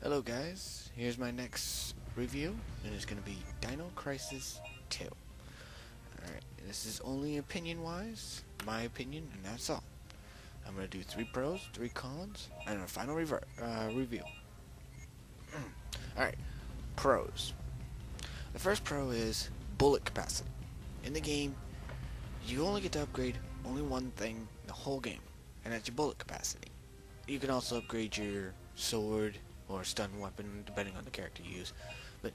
Hello guys, here's my next review, and it's going to be Dino Crisis 2. Alright, this is only opinion-wise, my opinion, and that's all. I'm going to do 3 pros, 3 cons, and a final review. Alright, pros. The first pro is bullet capacity. In the game, you only get to upgrade only one thing in the whole game, and that's your bullet capacity. You can also upgrade your sword or stun weapon depending on the character you use, but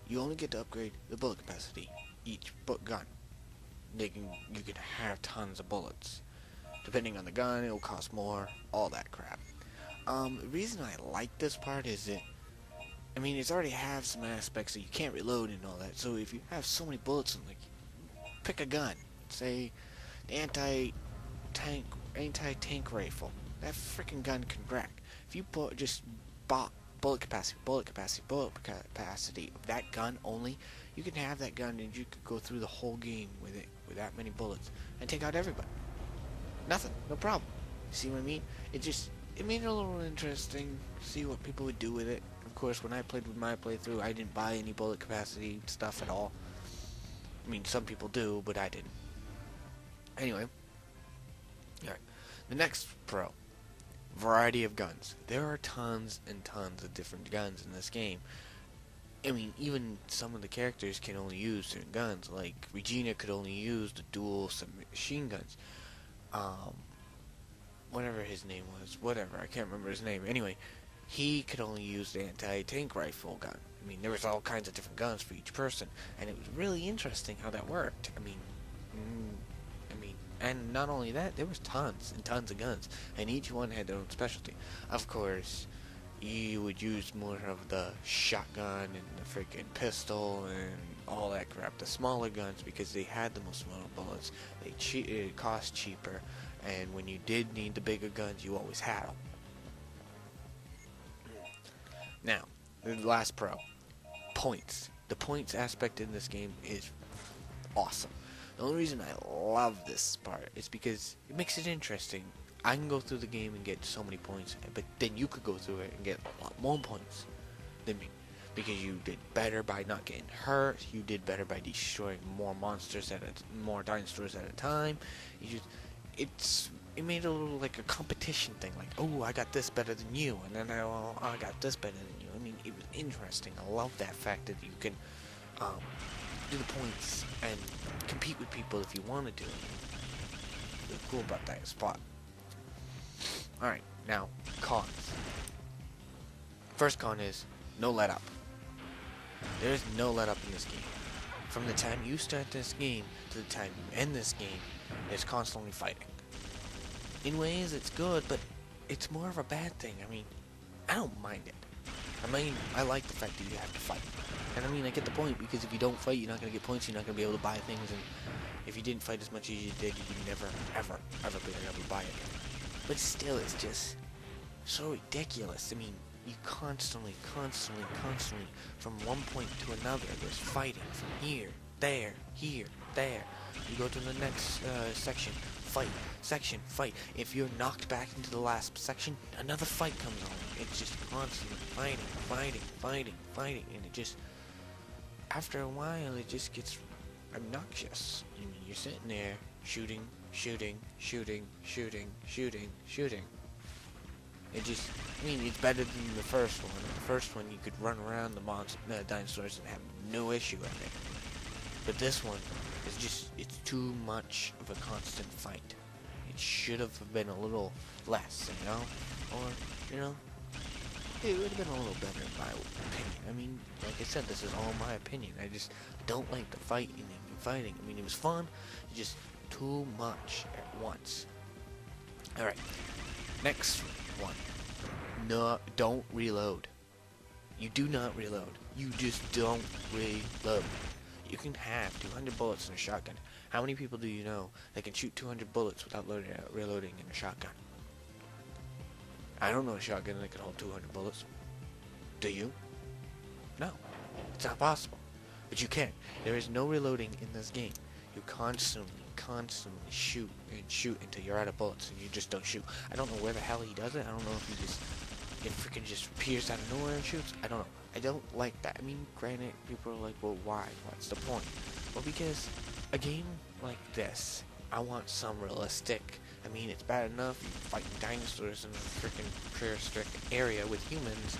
you only get to upgrade the bullet capacity each gun. You can have tons of bullets. Depending on the gun, it'll cost more, all that crap. The reason I like this part is that, it's already have some aspects that you can't reload and all that, so if you have so many bullets, and pick a gun, say the anti-tank rifle, that freaking gun can crack. If you just bought bullet capacity of that gun only, you can have that gun and you could go through the whole game with it, with that many bullets, and take out everybody. Nothing, no problem. See what I mean? It made it a little interesting, see what people would do with it. Of course, when I played with my playthrough, I didn't buy any bullet capacity stuff at all. Some people do, but I didn't. Anyway, alright. The next pro. Variety of guns. There are tons and tons of different guns in this game. Even some of the characters can only use certain guns. Like Regina could only use the dual submachine guns. Whatever his name was, I can't remember his name. Anyway, he could only use the anti-tank rifle gun. There was all kinds of different guns for each person, and it was really interesting how that worked. And not only that, there was tons and tons of guns, and each one had their own specialty. Of course, you would use more of the shotgun and the freaking pistol and all that crap, the smaller guns, because they had the most amount of bullets. It cost cheaper, and when you did need the bigger guns, you always had them. Now, the last pro, points. The points aspect in this game is awesome. The only reason I love this part is because it makes it interesting. I can go through the game and get so many points, but then you could go through it and get a lot more points than me, because you did better by not getting hurt. You did better by destroying more more dinosaurs at a time. It made it a little like a competition thing. Like, oh, I got this better than you, and then I got this better than you. It was interesting. I love that fact that you can do the points and compete with people if you want to do it. Really cool about that spot. Alright, now, cons. First con is no let up. There is no let up in this game. From the time you start this game to the time you end this game, there's constantly fighting. In ways it's good, but it's more of a bad thing. I don't mind it. I like the fact that you have to fight. And I get the point, because if you don't fight, you're not going to get points, you're not going to be able to buy things, and if you didn't fight as much as you did, you would never, ever be able to buy it. But still, it's just so ridiculous. You constantly, from one point to another, there's fighting from here, there. You go to the next section, fight. If you're knocked back into the last section, another fight comes on. It's just constantly fighting, and it just, after a while, it just gets obnoxious. You're sitting there shooting. It just, it's better than the first one. The first one, you could run around the dinosaurs and have no issue with it. But this one is just, it's too much of a constant fight. It should have been a little less, or, it would have been a little better in my opinion. Like I said, this is all my opinion. I just don't like the fighting. It was fun, just too much at once. Alright, next one. No, don't reload. You do not reload. You just don't reload. You can have 200 bullets in a shotgun. How many people do you know that can shoot 200 bullets without reloading in a shotgun? I don't know a shotgun that can hold 200 bullets. Do you? No. It's not possible. But you can. There is no reloading in this game. You constantly shoot until you're out of bullets, and you just don't shoot. I don't know where the hell he does it. I don't know if he just it freaking just appears out of nowhere and shoots. I don't know. I don't like that. I mean, granted, people are like, well, why? What's the point? Well, because a game like this, I want some realistic. I mean, it's bad enough you fighting dinosaurs in a freaking prehistoric area with humans,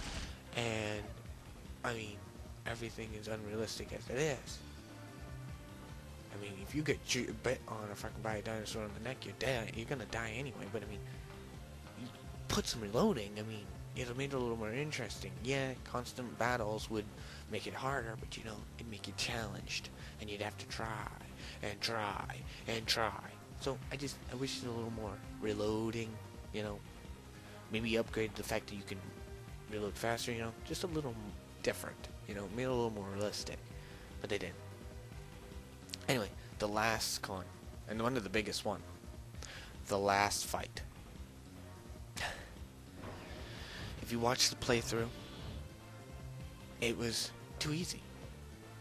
and I mean, everything is unrealistic as it is. I mean, if you get bit on a fucking by a dinosaur on the neck, you're dead. You're gonna die anyway. But I mean, you put some reloading. I mean, it'll make it a little more interesting. Yeah, constant battles would make it harder, but you know, it'd make you challenged, and you'd have to try and try and try. So I wish it a little more reloading. You know, maybe upgrade the fact that you can reload faster. You know, just a little different. You know, made it a little more realistic, but they didn't. Anyway, the last con, and one of the biggest one, the last fight. If you watch the playthrough, it was too easy.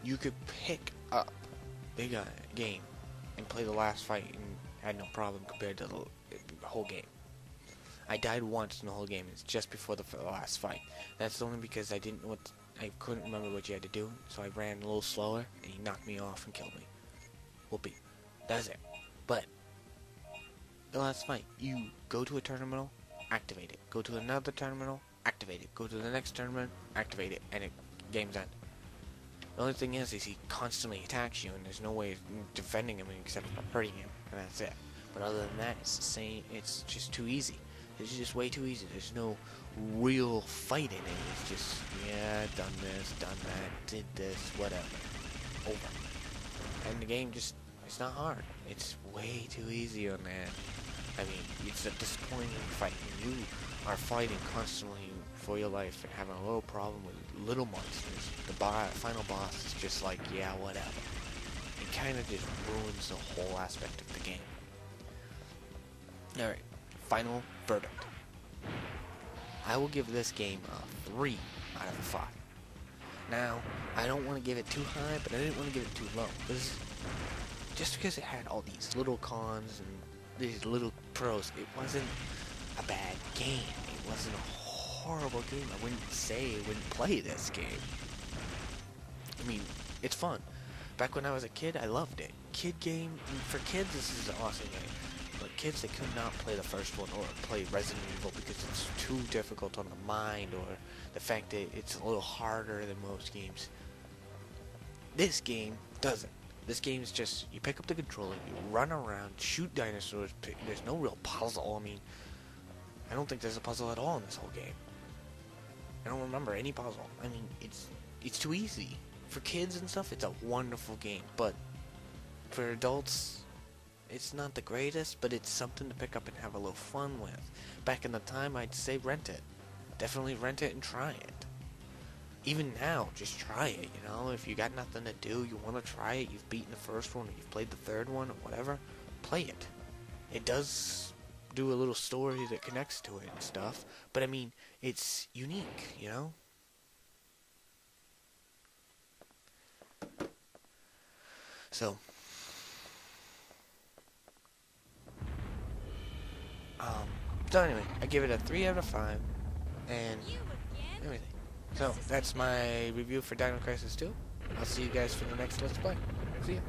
You could pick up the game and play the last fight and had no problem compared to the whole game. I died once in the whole game. It's just before the last fight. That's only because I couldn't remember what you had to do, so I ran a little slower, and he knocked me off and killed me. Whoopee. That's it. But the last fight, you go to a terminal, activate it. Go to another terminal, activate it. Go to the next terminal, activate it, and game's end. The only thing is he constantly attacks you, and there's no way of defending him except for hurting him, and that's it. But other than that, it's the same. It's just too easy. It's just way too easy. There's no real fight in it. It's just, yeah, done this, done that, did this, whatever. Over. And the game just, it's not hard. It's way too easy on that. I mean, it's a disappointing fight. When you are fighting constantly for your life and having a little problem with little monsters, the final boss is just like, yeah, whatever. It kind of just ruins the whole aspect of the game. Alright, final verdict. I will give this game a 3 out of 5. Now, I don't want to give it too high, but I didn't want to give it too low. Just because it had all these little cons and these little pros, it wasn't a bad game. It wasn't a horrible game. I wouldn't say I wouldn't play this game. I mean, it's fun. Back when I was a kid, I loved it. Kid game, for kids, this is an awesome game. But kids, they could not play the first one or play Resident Evil because it's too difficult on the mind, or the fact that it's a little harder than most games. This game doesn't. This game is just, you pick up the controller, you run around, shoot dinosaurs, there's no real puzzle. I mean, I don't think there's a puzzle at all in this whole game. I don't remember any puzzle. I mean, it's too easy. For kids and stuff, it's a wonderful game, but for adults, it's not the greatest, but it's something to pick up and have a little fun with. Back in the time, I'd say rent it. Definitely rent it and try it. Even now, just try it, you know? If you got nothing to do, you want to try it, you've beaten the first one, or you've played the third one, or whatever, play it. It does do a little story that connects to it and stuff, but I mean, it's unique, you know? So anyway, I give it a 3 out of 5, and everything. So, that's my review for Dino Crisis 2. I'll see you guys for the next Let's Play. See ya.